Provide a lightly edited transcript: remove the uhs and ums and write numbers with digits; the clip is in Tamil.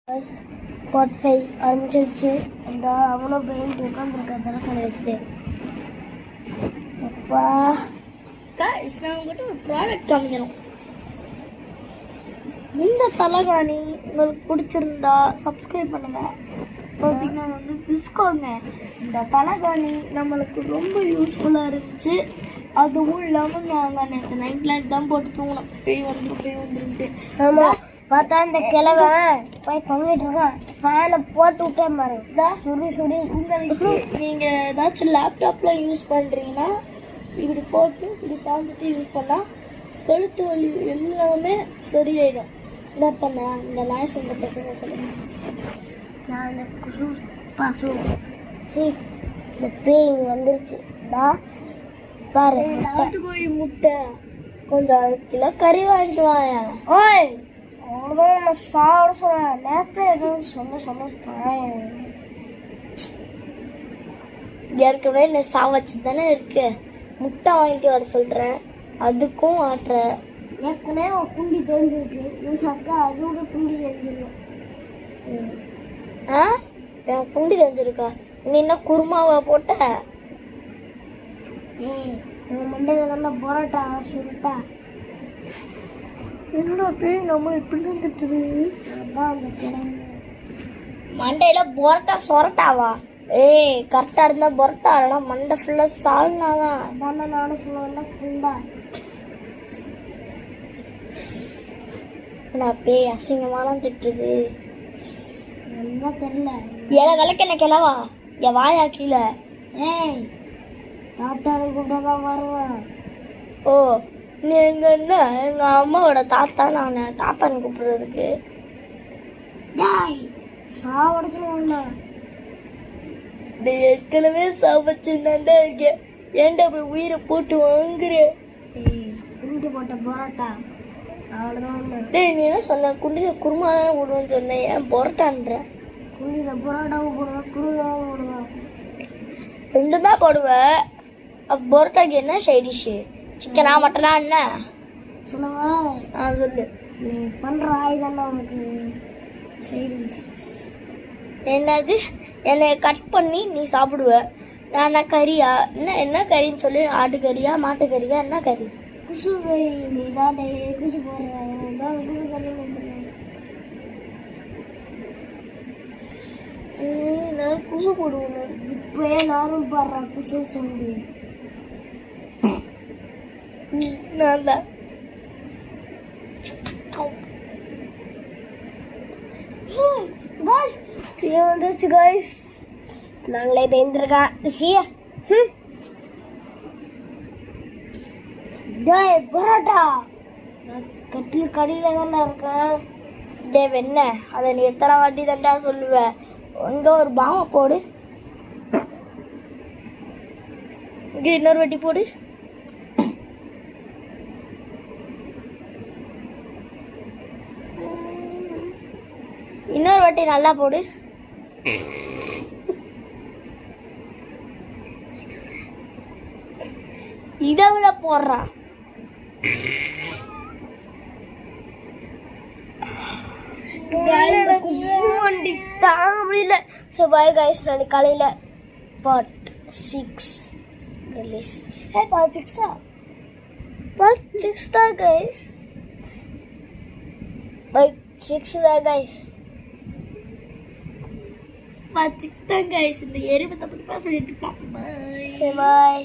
ஸ்பாட்டிஃபை ஆரம்பிச்சிருச்சு. அந்த அவ்வளோ பெயிண்ட் உட்காந்துருக்க தலைக்கலை வச்சுட்டு அப்பா guys, நான் உங்கள்கிட்ட ஒரு ப்ராடக்ட் காமிக்கணும். இந்த தலைகாணி உங்களுக்கு பிடிச்சிருந்தா சப்ஸ்கிரைப் பண்ணுங்கள். பார்த்தீங்கன்னா வந்து ஃபிஸ்கோங்க. இந்த தலைகாணி நம்மளுக்கு ரொம்ப யூஸ்ஃபுல்லாக இருந்துச்சு. அதுவும் இல்லாமல் நாங்கள் நேற்று நைட் லைட் தான் போட்டு தூங்கினோம். பேய் வந்துருந்துட்டு. ஆமாம், பார்த்தா இந்த கிழமை போய் தொங்கிட்டு இருக்கேன். ஃபேனை போட்டு விட்டேன் பாருங்க, சுடி சுடி. உங்களுக்கு நீங்கள் ஏதாச்சும் லேப்டாப்பில் யூஸ் பண்ணுறீங்கன்னா இப்படி போட்டு இப்படி சாஞ்சிட்டு யூஸ் பண்ணால் கழுத்து வலி எல்லாமே சரியாயிடும். என்ன பண்ண இந்த நாய் சொந்த பிரச்சனை பண்ணுங்க. நான் இந்த குசு பசு இந்த பேய் வந்துருச்சு. பாரு, நாட்டுக்கோழி முட்டை கொஞ்சம் 1 கிலோ கறி வாங்கிட்டு வாங்க. ஓய், அவ்வளோதான் நான் சாப்பிட சொன்னேன். நேரத்தை எதுவும் சொன்னேன். ஏற்கனவே நான் சாவச்சு தானே இருக்கு. முட்டை வாங்கிட்டு வர சொல்கிறேன், அதுக்கும் ஆட்டுற. ஏற்கனவே ஒரு குண்டி தெரிஞ்சிருக்கு. நீ சாப்பிட்டா அதோட குண்டி தெரிஞ்சிடும். ஆ, என் குண்டி தெரிஞ்சிருக்கா? நீ என்ன குருமாவை போட்ட? உங்கள் மண்டையில் நல்லா பரோட்டா சுருட்டா. என்னோட பேய் நம்ம இப்படி தான் திட்டுது. அதுதான் அந்த கிழமை மண்டையில் பொரோட்டா சொரட்டாவா? ஏய், கரெக்டாக இருந்தால் பொரோட்டா இல்லைனா மண்டை ஃபுல்லாக சால்னாதான். அதான நானும் சொல்லுவேன். குண்டா நான் பேய் அசிங்கமாலாம் திட்டுது. என்ன தெரியல. விளக்கு என்ன கிளவா என் வாயா கீழே. ஏய், தாத்தாவை கூப்பிட்டா தான் வருவேன். ஓ, நீ என்ன எங்கள் அம்மாவோட தாத்தா? நான் தாத்தான்னு கூப்பிடுறதுக்கு டேய் சாவடிச்சுடுவோம்ல. நீ ஏற்கனவே சாப்பிச்சுதான் இருக்கேன். ஏன்டா போய் உயிரை போட்டு வாங்குறேன்? ஏய், குண்டு போட்ட பரோட்டா அவ்வளோதான். டேய், நீ என்ன சொன்ன? குருமா தானே போடுவேன்னு சொன்னேன். ஏன் பொரோட்டான்ற? குண்டியில் பரோட்டாவும் போடுவேன், குருமாவும் போடுவேன். ரெண்டுமே போடுவேன். அப்போ பொரோட்டாக்கு என்ன சைடிஷ்ஷு? சிக்கனா மட்டனா என்ன சொல்லுவேன்? சொல்லு. நீ பண்ணுற ஆயுதம் உனக்கு சைடிஸ். என்னது? என்னை கட் பண்ணி நீ சாப்பிடுவ. நான் என்ன கறியா? என்ன கறின்னு சொல்லி, ஆட்டுக்கறியா மாட்டுக்கறியா? என்ன கறி? குசு கறி. நீ தான் டெய்லி குசு போடுறேன். தான் குசு கறி வந்துடுறேன். நான் குசு போடுவேன். இப்போயே நானும் பாடுறேன் குசு சொல்லி. நான் தான் வந்துருச்சு காய்ஸ். நாங்களே பேந்திருக்கேன். டேய் பரோட்டா, நான் கட்டில் கடியில் தானே இருக்கேன். டே வெண்ண, அதை நீ எத்தனை வாட்டி தாண்டா சொல்லுவ? இங்கே ஒரு பாமை போடு, இங்கே இன்னொரு வாட்டி போடு. இன்னொரு வாட்டி நல்லா போடு. இதை விட போடுறான். தாங்க முடியல. ஸோ பாய் கைஸ், நாளைக்கு காலையில் பார்ட் 6 ரிலீஸ். பார்ட் 6 பார்ட் 6 தான் கைஸ். பார்ட் 6 தான் கைஸ். பார்ட் 6 தான் கைஸ். இந்த எருமை தப்பு சொல்லிட்டு இருப்பான். சரி பாய்.